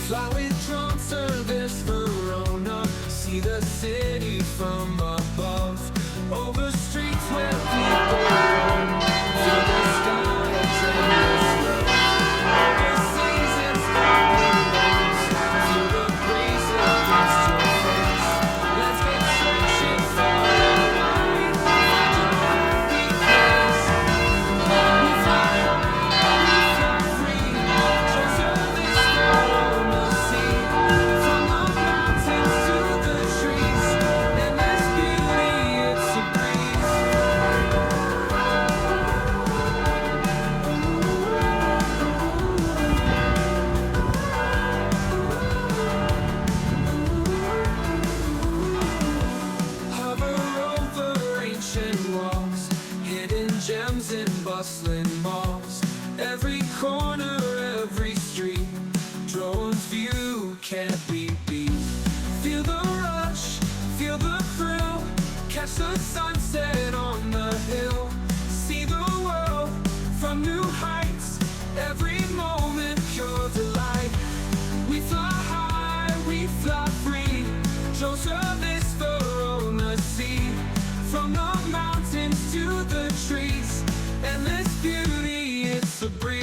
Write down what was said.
Fly with drone service Verona. See the city from above. Over streets where people roam. Feel the sky's endless love. Over seasons, sparkling waves. Feel the breeze against your face. Let's get searching far and wide. Find your happy place. We fly high, we fly free. Just this on the sea. From the mountains to the trees. Endless beauty, it's a breeze. Hover over ancient walls, hidden gems in bustling malls. Every corner, every street, drone's view can't be beat. Feel the rush, feel the thrill, catch the sunset on the hill. See the world from new heights, every moment pure delight. We fly high, we fly free, drone service Verona sea. From the mountains to the trees, endless beauty, it's a breeze.